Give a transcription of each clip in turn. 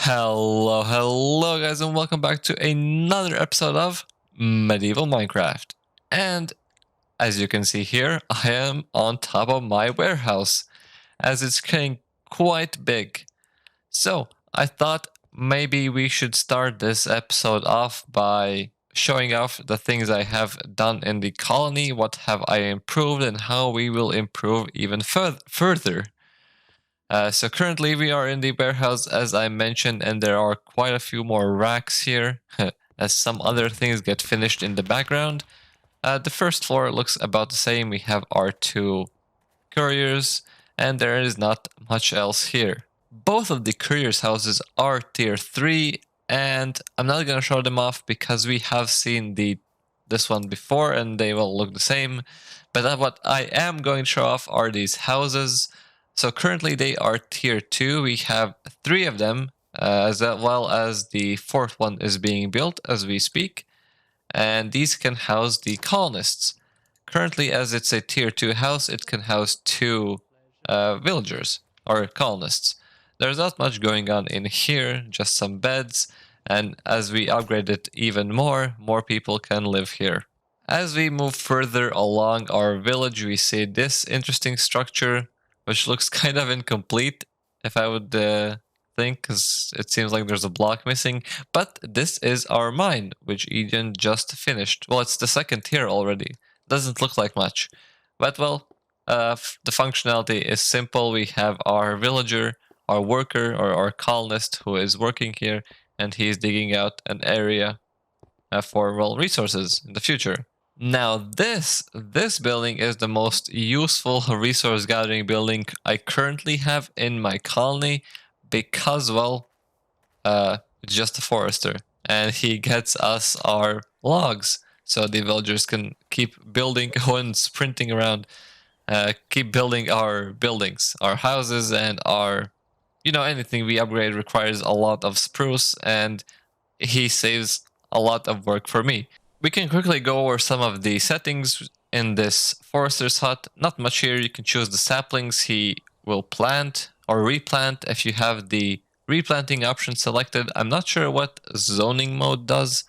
Hello guys, and welcome back to another episode of Medieval Minecraft. And as you can see here, I am on top of my warehouse, as it's getting quite big. So I thought maybe we should start this episode off by showing off the things I have done in the colony, what have I improved, and how we will improve even further. So currently we are in the warehouse, as I mentioned, and there are quite a few more racks here, as some other things get finished in the background. The first floor looks about the same. We have our two couriers, and there is not much else here. Both of the couriers' houses are tier 3, and I'm not going to show them off because we have seen this one before, and they will look the same. But what I am going to show off are these houses. So currently they are tier 2. We have 3 of them, as well as the 4th one is being built as we speak. And these can house the colonists. Currently, as it's a tier 2 house, it can house 2 villagers or colonists. There's not much going on in here, just some beds. And as we upgrade it even more people can live here. As we move further along our village, we see this interesting structure, which looks kind of incomplete, if I would think, because it seems like there's a block missing. But this is our mine, which Eden just finished. Well, it's the second tier already. Doesn't look like much. But well, the functionality is simple. We have our villager, our worker, or our colonist who is working here, and he's digging out an area for, well, resources in the future. Now this building is the most useful resource gathering building I currently have in my colony because, well, it's just a forester and he gets us our logs so the villagers can keep building and sprinting around, keep building our buildings, our houses, and our, anything we upgrade requires a lot of spruce, and he saves a lot of work for me. We can quickly go over some of the settings in this forester's hut. Not much here. You can choose the saplings he will plant or replant if you have the replanting option selected. I'm not sure what zoning mode does,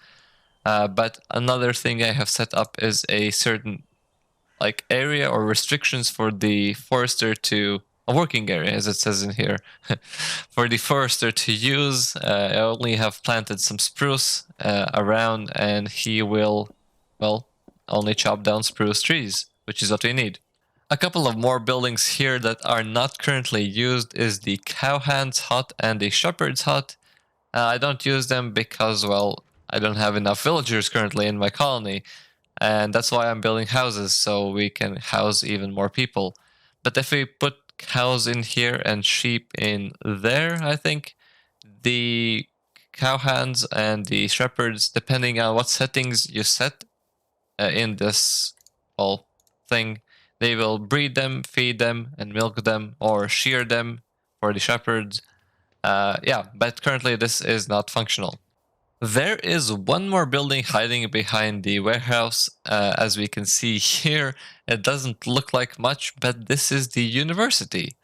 but another thing I have set up is a certain area or restrictions for the forester to a working area, as it says in here, for the forester to use. I only have planted some spruce around, and he will, well, only chop down spruce trees, which is what we need. A couple of more buildings here that are not currently used is the cowhand's hut and the shepherd's hut. I don't use them because, well, I don't have enough villagers currently in my colony, and that's why I'm building houses, so we can house even more people. But if we put cows in here and sheep in there, I think the cowhands and the shepherds, depending on what settings you set in this whole thing, they will breed them, feed them, and milk them, or shear them for the shepherds. Yeah, but currently this is not functional. There is one more building hiding behind the warehouse. As we can see here, it doesn't look like much, but this is the university.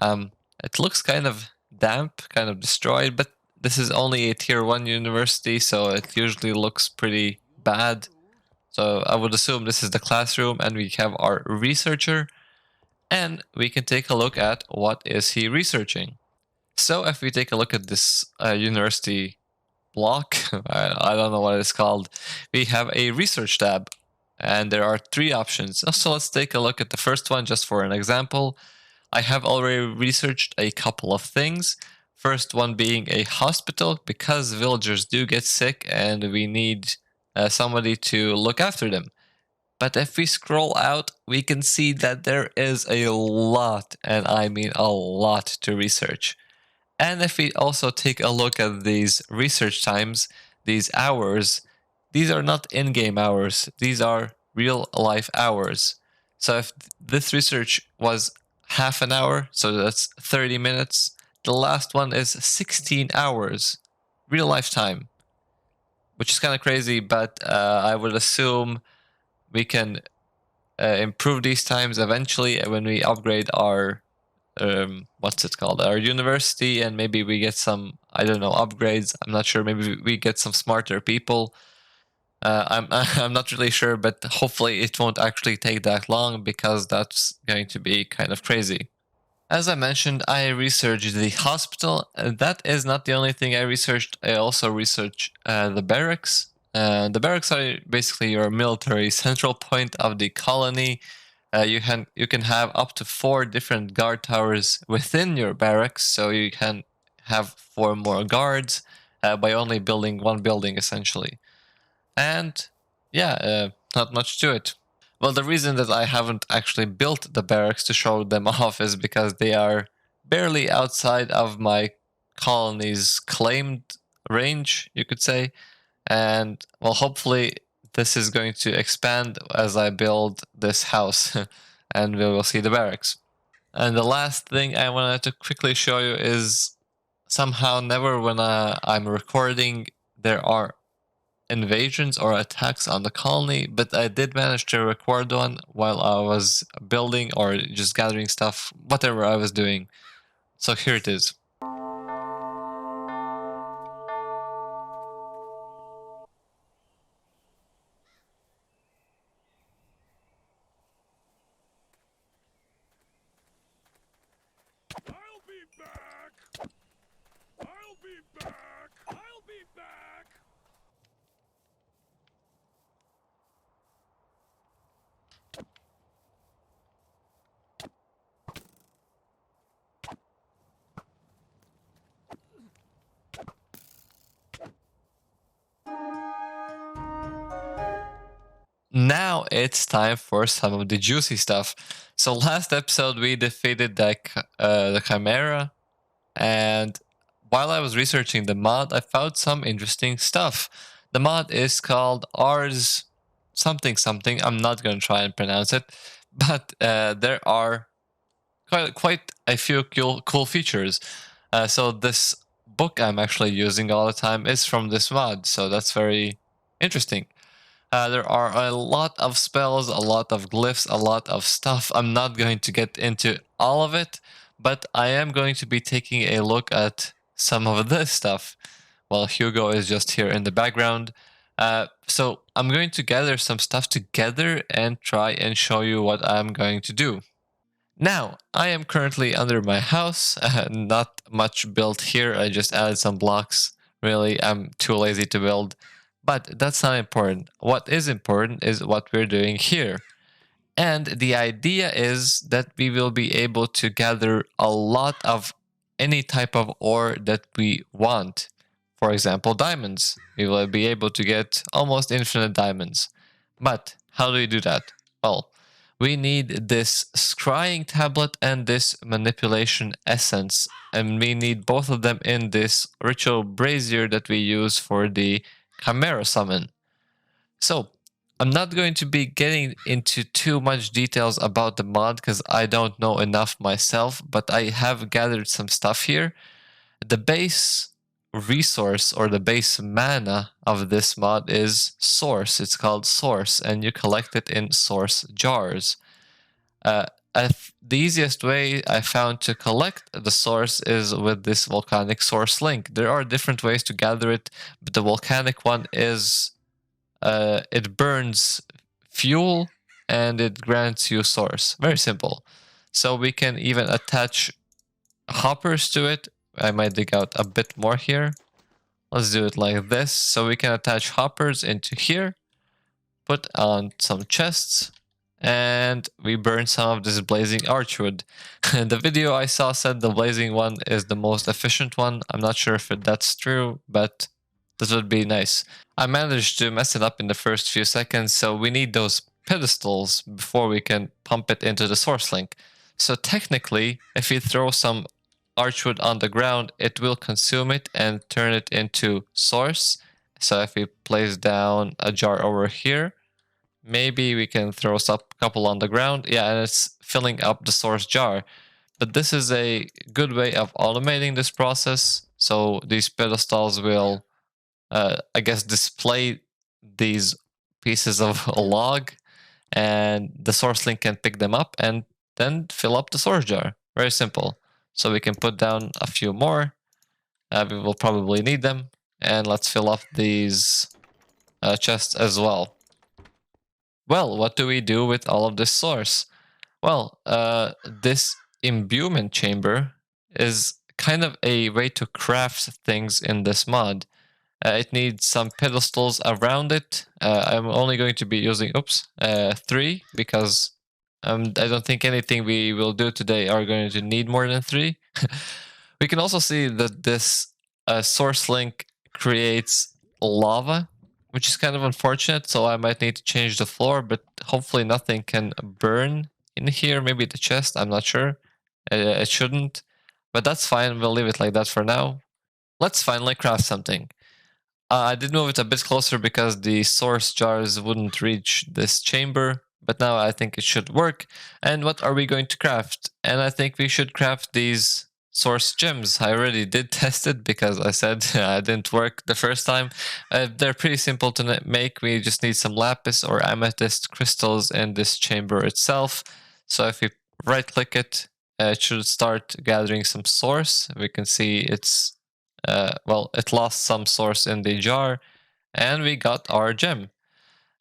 It looks kind of damp, kind of destroyed, but this is only a tier 1 university, so it usually looks pretty bad. So I would assume this is the classroom, and we have our researcher, and we can take a look at what is he researching. So if we take a look at this university block, I don't know what it's called, we have a research tab, and there are 3 options. So let's take a look at the first one just for an example. I have already researched a couple of things. First one being a hospital, because villagers do get sick and we need somebody to look after them. But if we scroll out, we can see that there is a lot, and I mean a lot, to research. And if we also take a look at these research times, these hours, these are not in-game hours. These are real-life hours. So if this research was half an hour, so that's 30 minutes, the last one is 16 hours, real-life time, which is kind of crazy, but I would assume we can improve these times eventually when we upgrade our what's it called, our university, and maybe we get some I don't know, upgrades. I'm not sure. Maybe we get some smarter people. I'm not really sure, but hopefully it won't actually take that long because that's going to be kind of crazy. As I mentioned, I researched the hospital. That is not the only thing I researched. I also researched the barracks. The barracks are basically your military central point of the colony. You can have up to 4 different guard towers within your barracks, so you can have 4 more guards by only building one building essentially. And yeah, not much to it. Well, the reason that I haven't actually built the barracks to show them off is because they are barely outside of my colony's claimed range, you could say. And well, hopefully this is going to expand as I build this house and we will see the barracks. And the last thing I wanted to quickly show you is somehow never when I'm recording there are invasions or attacks on the colony, but I did manage to record one while I was building or just gathering stuff, whatever I was doing. So here it is. I'll be back! I'll be back! I'll be back! Now it's time for some of the juicy stuff. So last episode we defeated the Chimera, and while I was researching the mod, I found some interesting stuff. The mod is called Ars something something. I'm not going to try and pronounce it, but there are quite a few cool features. So this book I'm actually using all the time is from this mod, so that's very interesting. There are a lot of spells, a lot of glyphs, a lot of stuff. I'm not going to get into all of it, but I am going to be taking a look at some of this stuff while Hugo is just here in the background. So I'm going to gather some stuff together and try and show you what I'm going to do. Now, I am currently under my house. Not much built here. I just added some blocks. Really, I'm too lazy to build. But that's not important. What is important is what we're doing here. And the idea is that we will be able to gather a lot of any type of ore that we want. For example, diamonds. We will be able to get almost infinite diamonds. But how do we do that? Well, we need this scrying tablet and this manipulation essence. And we need both of them in this ritual brazier that we use for the Chimera summon. So, I'm not going to be getting into too much details about the mod because I don't know enough myself, but I have gathered some stuff here. The base resource or the base mana of this mod is source. It's called source, and you collect it in source jars. Uh, the easiest way I found to collect the source is with this volcanic source link. There are different ways to gather it, but the volcanic one is it burns fuel and it grants you source. Very simple. So we can even attach hoppers to it. I might dig out a bit more here. Let's do it like this. So we can attach hoppers into here, put on some chests, and we burn some of this blazing archwood. The video I saw said the blazing one is the most efficient one. I'm not sure if that's true, but this would be nice. I managed to mess it up in the first few seconds, so we need those pedestals before we can pump it into the source link. So technically, if we throw some archwood on the ground, it will consume it and turn it into source. So if we place down a jar over here, maybe we can throw a couple on the ground. Yeah, and it's filling up the source jar. But this is a good way of automating this process. So these pedestals will, I guess, display these pieces of a log, and the source link can pick them up and then fill up the source jar. Very simple. So we can put down a few more, We will probably need them. And let's fill up these chests as well. Well, what do we do with all of this source? Well, this imbuement chamber is kind of a way to craft things in this mod. It needs some pedestals around it. I'm only going to be using, 3, because I don't think anything we will do today are going to need more than 3. We can also see that this source link creates lava, which is kind of unfortunate, so I might need to change the floor, but hopefully nothing can burn in here. Maybe the chest, I'm not sure. It shouldn't, but that's fine. We'll leave it like that for now. Let's finally craft something. I did move it a bit closer because the source jars wouldn't reach this chamber, but now I think it should work. And what are we going to craft? And I think we should craft these source gems. I already did test it because I said it didn't work the first time. They're pretty simple to make. We just need some lapis or amethyst crystals in this chamber itself. So if we right click it, it should start gathering some source. We can see it's it lost some source in the jar, and we got our gem.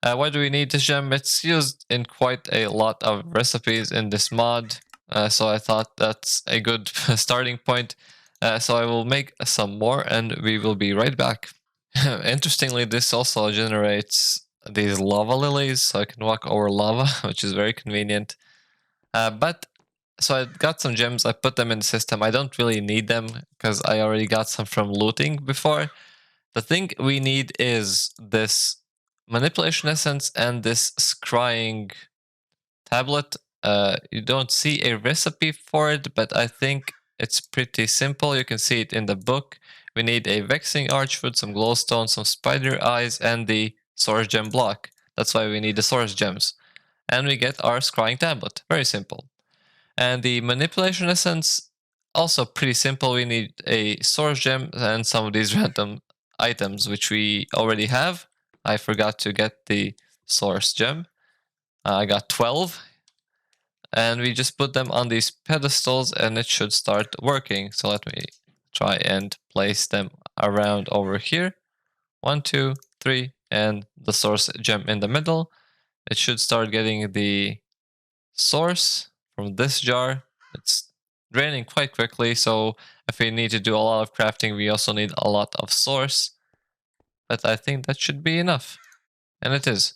Why do we need this gem? It's used in quite a lot of recipes in this mod, so I thought that's a good starting point. So I will make some more, and we will be right back. Interestingly, this also generates these lava lilies, so I can walk over lava, which is very convenient. So I got some gems, I put them in the system. I don't really need them because I already got some from looting before. The thing we need is this manipulation essence and this scrying tablet. You don't see a recipe for it, but I think it's pretty simple. You can see it in the book. We need a vexing archwood, some glowstone, some spider eyes, and the source gem block. That's why we need the source gems. And we get our scrying tablet. Very simple. And the manipulation essence, also pretty simple. We need a source gem and some of these random items, which we already have. I forgot to get the source gem. I got 12. And we just put them on these pedestals and it should start working. So let me try and place them around over here. 1, 2, 3, and the source gem in the middle. It should start getting the source from this jar. It's draining quite quickly, so if we need to do a lot of crafting, we also need a lot of source. But I think that should be enough. And it is.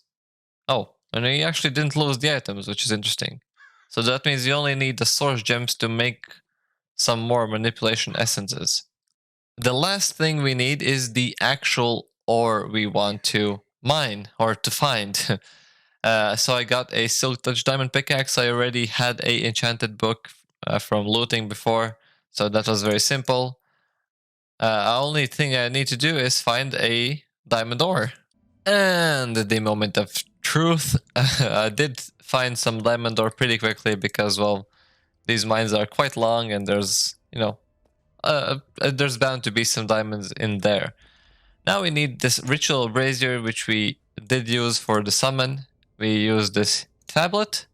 Oh, and we actually didn't lose the items, which is interesting. So that means you only need the source gems to make some more manipulation essences. The last thing we need is the actual ore we want to mine or to find. So I got a silk touch diamond pickaxe. I already had a enchanted book from looting before, so that was very simple. Only thing I need to do is find a diamond ore. And the moment of truth, I did find some diamond ore pretty quickly because, well, these mines are quite long and there's, there's bound to be some diamonds in there. Now we need this ritual brazier, which we did use for the summon. We use this tablet.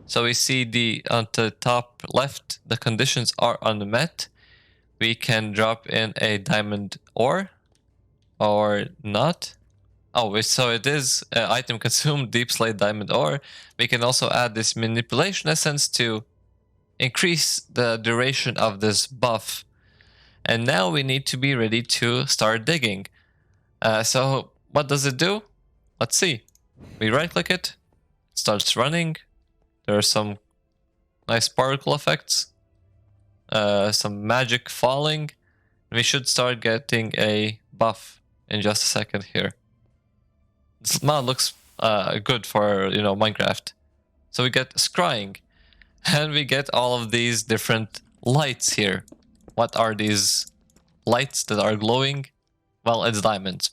So we see on the top left, the conditions are unmet. We can drop in a diamond ore or not. Oh, so it is item consumed, deep slate diamond ore. We can also add this manipulation essence to increase the duration of this buff. And now we need to be ready to start digging. So what does it do? Let's see. We right click it, it starts running. There are some nice particle effects, some magic falling. We should start getting a buff in just a second here. This mod looks good for Minecraft. So we get scrying, and we get all of these different lights here. What are these lights that are glowing? Well, it's diamonds.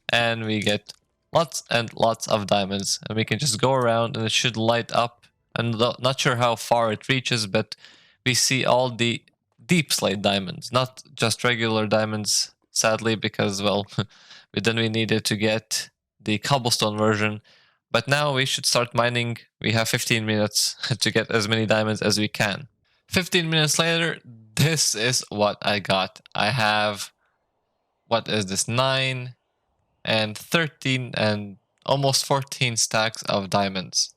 And we get lots and lots of diamonds. And we can just go around and it should light up. I'm not sure how far it reaches, but we see all the deep slate diamonds. Not just regular diamonds, sadly, because, well, then we needed to get the cobblestone version. But now we should start mining. We have 15 minutes to get as many diamonds as we can. 15 minutes later, this is what I got. I have what is this, 9 and 13 and almost 14 stacks of diamonds.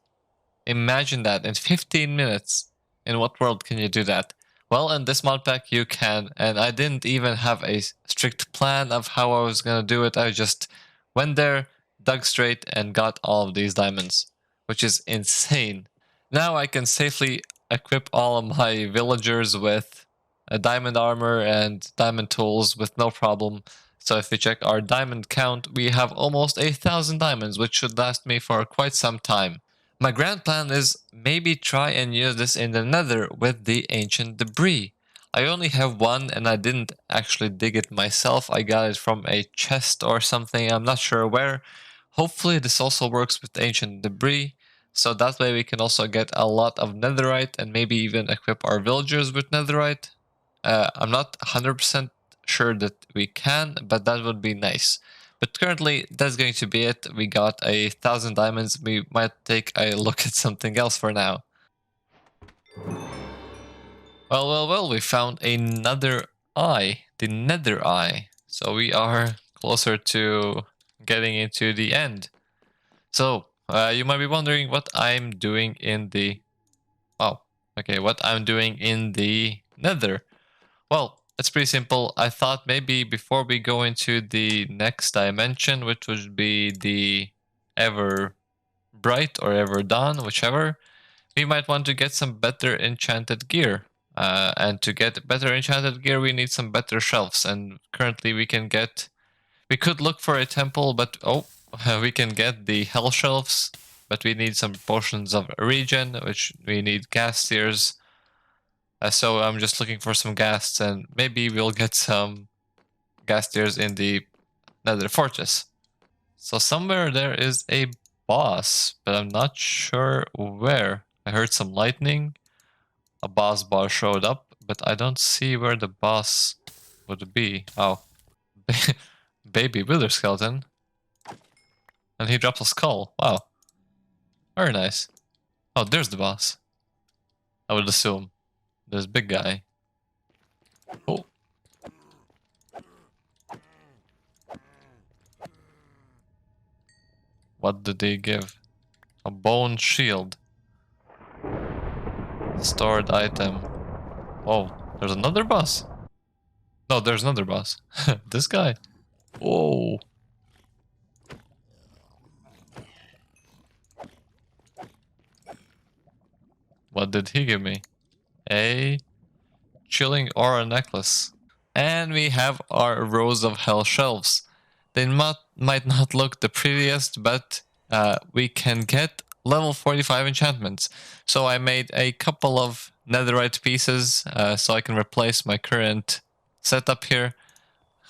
Imagine that in 15 minutes. In what world can you do that? Well, in this mod pack you can, and I didn't even have a strict plan of how I was gonna do it. I just went there, dug straight, and got all of these diamonds, which is insane. Now I can safely equip all of my villagers with a diamond armor and diamond tools with no problem. So if we check our diamond count, we have almost 1,000 diamonds, which should last me for quite some time. My grand plan is maybe try and use this in the nether with the ancient debris. I only have one and I didn't actually dig it myself. I got it from a chest or something, I'm not sure where. Hopefully this also works with ancient debris, so that way we can also get a lot of netherite and maybe even equip our villagers with netherite. I'm not 100% sure that we can, but that would be nice. But currently, that's going to be it. We got 1,000 diamonds. We might take a look at something else for now. Well, we found another eye, the nether eye. So we are closer to getting into the end. So, you might be wondering what I'm doing in the... Oh, okay, what I'm doing in the nether. Well, it's pretty simple. I thought maybe before we go into the next dimension, which would be the Everbright or Everdawn, whichever, we might want to get some better enchanted gear. And to get better enchanted gear, we need some better shelves. And currently we can get... We could look for a temple, but oh, we can get the hell shelves. But we need some potions of regen, which we need gas tears. So I'm just looking for some ghasts, and maybe we'll get some ghast tears in the Nether Fortress. So somewhere there is a boss, but I'm not sure where. I heard some lightning. A boss bar showed up, but I don't see where the boss would be. Oh, baby wither skeleton. And he drops a skull. Wow. Very nice. Oh, there's the boss. I would assume. This big guy. Oh. What did they give? A bone shield. Stored item. Oh, there's another boss. No, there's another boss. This guy. Whoa. What did he give me? A chilling aura necklace. And we have our rows of hell shelves. They might not look the prettiest, but we can get level 45 enchantments. So I made a couple of netherite pieces so I can replace my current setup here.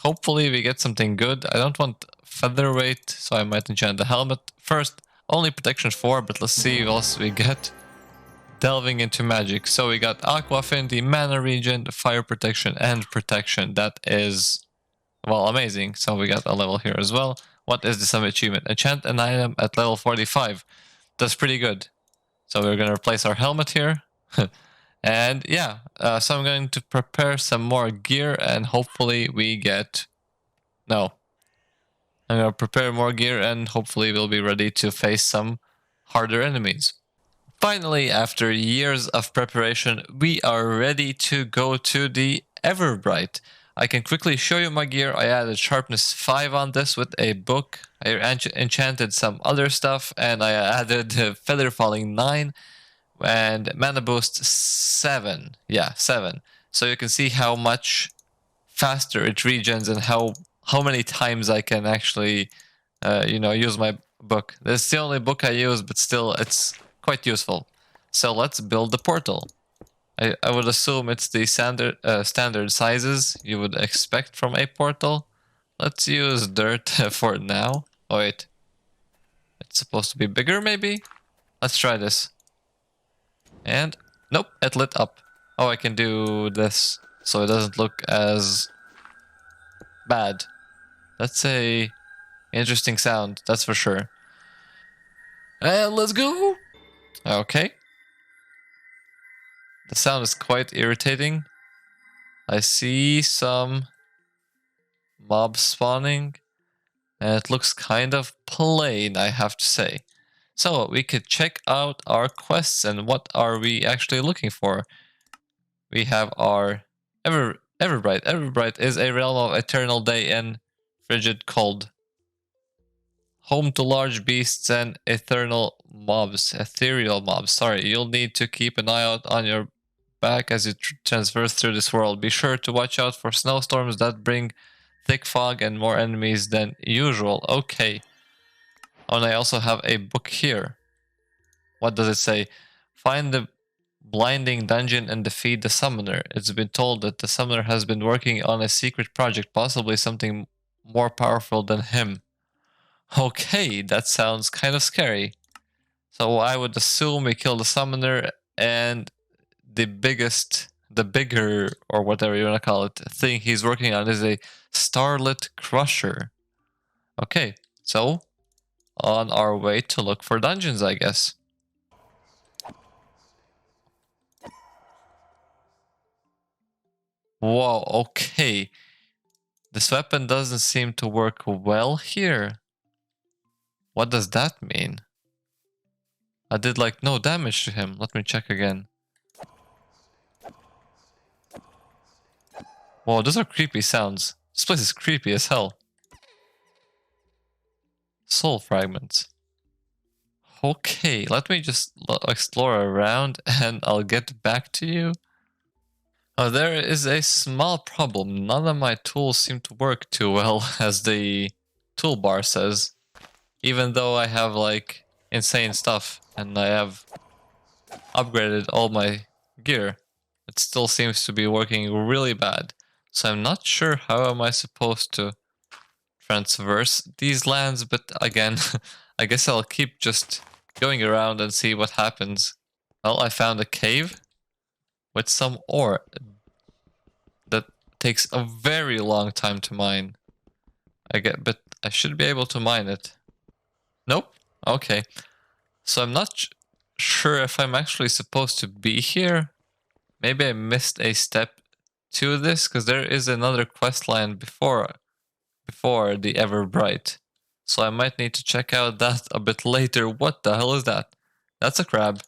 Hopefully we get something good. I don't want featherweight, so I might enchant the helmet. First, only protection 4, but let's see what else we get. Delving into magic. So we got Aqua Affinity, Mana Regen, Fire Protection, and Protection. That is, well, amazing. So we got a level here as well. What is the summit achievement? Enchant an item at level 45. That's pretty good. So we're going to replace our helmet here. And yeah, so I'm going to prepare some more gear and hopefully we get... No. I'm going to prepare more gear and hopefully we'll be ready to face some harder enemies. Finally, after years of preparation, we are ready to go to the Everbright. I can quickly show you my gear. I added sharpness 5 on this with a book. I enchanted some other stuff and I added feather falling 9 and mana boost 7. Yeah, 7. So you can see how much faster it regens and how many times I can actually use my book. This is the only book I use, but still it's quite useful. So let's build the portal. I would assume it's the standard sizes you would expect from a portal. Let's use dirt for now. Oh wait, it's supposed to be bigger maybe? Let's try this. And nope, it lit up. Oh, I can do this so it doesn't look as bad. That's a interesting sound, that's for sure. And let's go! Okay. The sound is quite irritating. I see some mob spawning. And it looks kind of plain, I have to say. So we could check out our quests and what are we actually looking for. We have our Everbright. Everbright is a realm of eternal day and frigid cold. Home to large beasts and ethereal mobs. Sorry, you'll need to keep an eye out on your back as you transverse through this world. Be sure to watch out for snowstorms that bring thick fog and more enemies than usual. Okay. Oh, and I also have a book here. What does it say? Find the blinding dungeon and defeat the summoner. It's been told that the summoner has been working on a secret project, possibly something more powerful than him. Okay, that sounds kind of scary. So I would assume we kill the summoner and the bigger, or whatever you want to call it, thing he's working on is a starlit crusher. Okay, so on our way to look for dungeons, I guess. Whoa, okay. This weapon doesn't seem to work well here. What does that mean? I did like no damage to him. Let me check again. Whoa, those are creepy sounds. This place is creepy as hell. Soul fragments. Okay, let me just explore around and I'll get back to you. Oh, there is a small problem. None of my tools seem to work too well, as the toolbar says. Even though I have like insane stuff and I have upgraded all my gear, it still seems to be working really bad. So I'm not sure how am I supposed to transverse these lands, but again, I guess I'll keep just going around and see what happens. Well, I found a cave with some ore that takes a very long time to mine. But I should be able to mine it. Nope. Okay. So I'm not sure if I'm actually supposed to be here. Maybe I missed a step to this, because there is another quest line before the Everbright. So I might need to check out that a bit later. What the hell is that? That's a crab.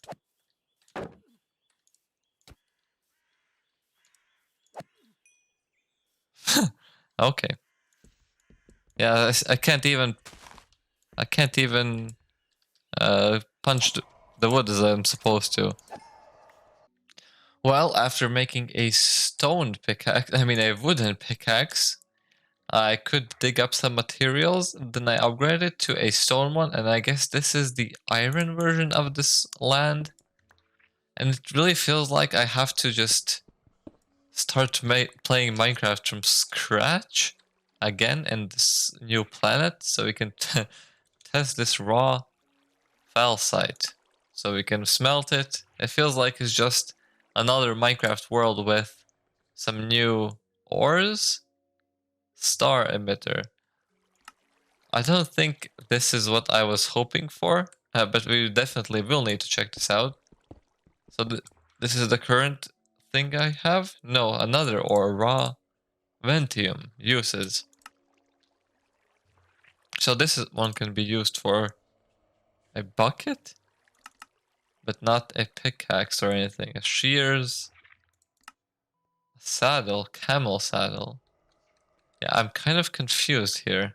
Okay. Yeah, I can't even punch the wood as I'm supposed to. Well, after making a stone pickaxe, a wooden pickaxe, I could dig up some materials, then I upgraded it to a stone one, and I guess this is the iron version of this land. And it really feels like I have to just start playing Minecraft from scratch again in this new planet, so we can test this raw falsite. So we can smelt it. It feels like it's just another Minecraft world with some new ores. Star emitter. I don't think this is what I was hoping for, but we definitely will need to check this out. So this is the current thing I have? No, another ore, raw Ventium uses. So one can be used for a bucket, but not a pickaxe or anything. A shears, a saddle, camel saddle. Yeah, I'm kind of confused here.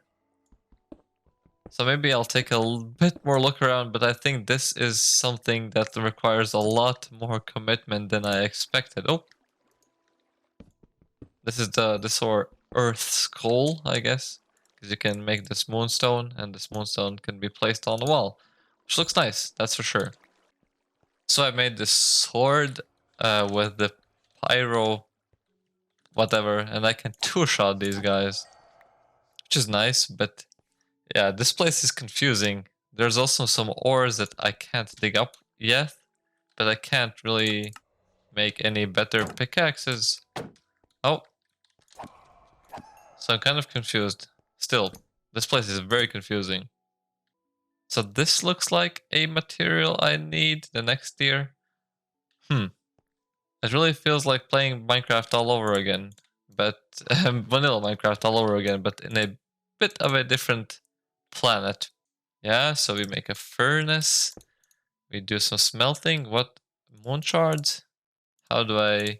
So maybe I'll take a bit more look around, but I think this is something that requires a lot more commitment than I expected. Oh! This is this Earth Skull, I guess. Because you can make this moonstone, and this moonstone can be placed on the wall. Which looks nice, that's for sure. So I made this sword with the pyro whatever, and I can two-shot these guys. Which is nice, but yeah, this place is confusing. There's also some ores that I can't dig up yet, but I can't really make any better pickaxes. Oh. So I'm kind of confused. Still, this place is very confusing. So this looks like a material I need the next year. It really feels like playing Minecraft all over again. but vanilla Minecraft all over again, but in a bit of a different planet. Yeah, so we make a furnace. We do some smelting. What? Moon shards? How do I...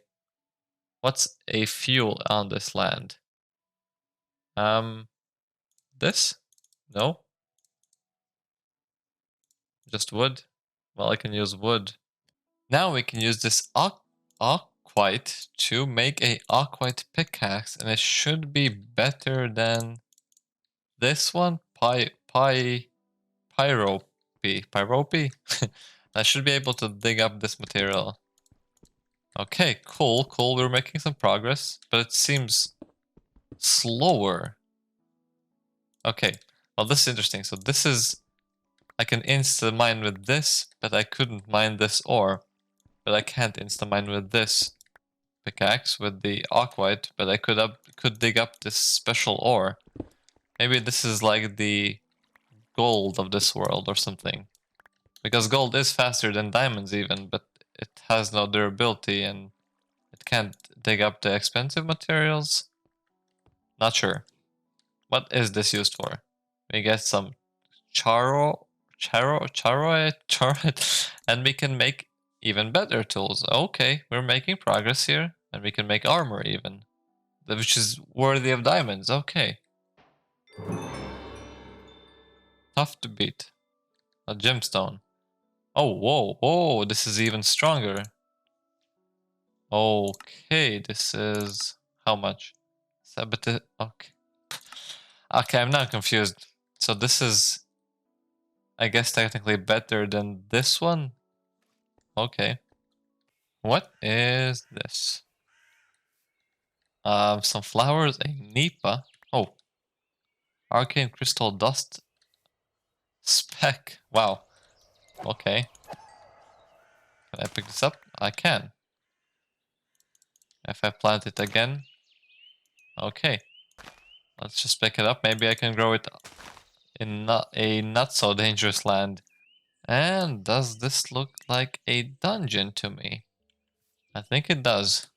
What's a fuel on this land? This? No? Just wood? Well, I can use wood. Now we can use this aquite to make a aquite pickaxe, and it should be better than this one. Pyropy. I should be able to dig up this material. Okay, cool. We're making some progress, but it seems slower. Okay, well, this is interesting. So this is... I can insta-mine with this, but I couldn't mine this ore. But I can't insta-mine with this pickaxe, with the aquite, but I could dig up this special ore. Maybe this is like the gold of this world or something. Because gold is faster than diamonds even, but it has no durability and it can't dig up the expensive materials. Not sure. What is this used for? We get some charoite, and we can make even better tools. Okay, we're making progress here, and we can make armor even, which is worthy of diamonds. Okay. Tough to beat. A gemstone. Oh, whoa, this is even stronger. Okay, this is... how much? Okay. Okay, I'm now confused. So this is... I guess technically better than this one? Okay. What is this? Some flowers, a nipa. Oh. Arcane crystal dust speck. Wow. Okay. Can I pick this up? I can. If I plant it again. Okay. Let's just pick it up. Maybe I can grow it in a not so dangerous land. And does this look like a dungeon to me? I think it does.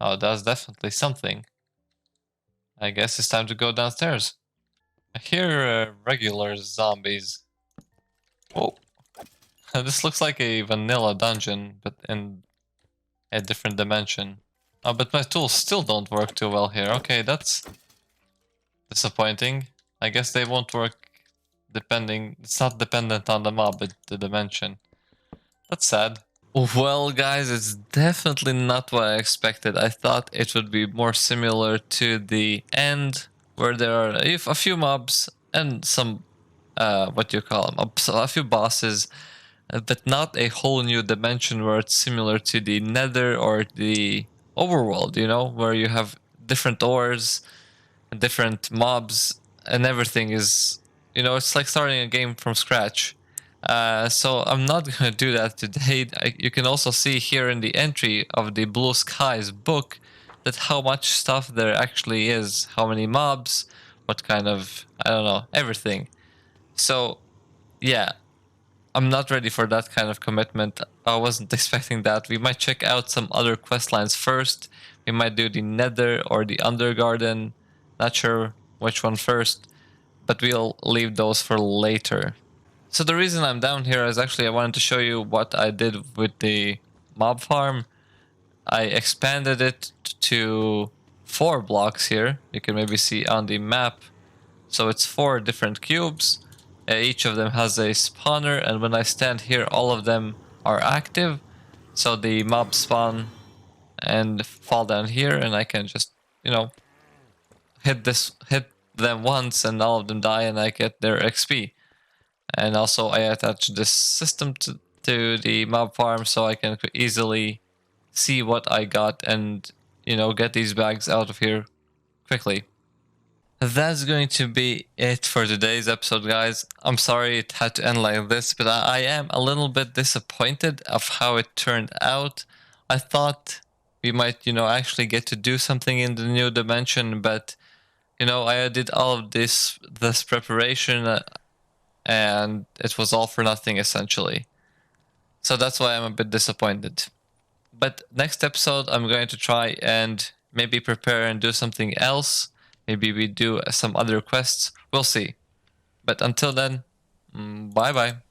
Oh, it does definitely something. I guess it's time to go downstairs. I hear regular zombies. Oh. This looks like a vanilla dungeon, but in a different dimension. Oh, but my tools still don't work too well here. Okay, that's disappointing. I guess they won't work depending... It's not dependent on the mob, but the dimension. That's sad. Well, guys, it's definitely not what I expected. I thought it would be more similar to the end, where there are a few mobs and some, what do you call them, a few bosses, but not a whole new dimension where it's similar to the Nether or the overworld, you know, where you have different ores and different mobs and everything is, you know, it's like starting a game from scratch. So I'm not going to do that today. You can also see here in the entry of the Blue Skies book that how much stuff there actually is, how many mobs, what kind of, I don't know, everything. So yeah, I'm not ready for that kind of commitment. I wasn't expecting that. We might check out some other quest lines first. We might do the Nether or the Undergarden. Not sure which one first, but we'll leave those for later. So the reason I'm down here is actually I wanted to show you what I did with the mob farm. I expanded it to 4 blocks here. You can maybe see on the map. So it's 4 different cubes. Each of them has a spawner, and when I stand here, all of them are active. So the mobs spawn and fall down here, and I can just, you know, hit them once, and all of them die, and I get their XP. And also I attach this system to the mob farm so I can easily see what I got and, you know, get these bags out of here quickly. That's going to be it for today's episode, guys. I'm sorry it had to end like this, but I am a little bit disappointed of how it turned out. I thought we might, you know, actually get to do something in the new dimension, but, you know, I did all of this preparation and it was all for nothing essentially. So that's why I'm a bit disappointed. But next episode, I'm going to try and maybe prepare and do something else. Maybe we do some other quests. We'll see. But until then, bye bye.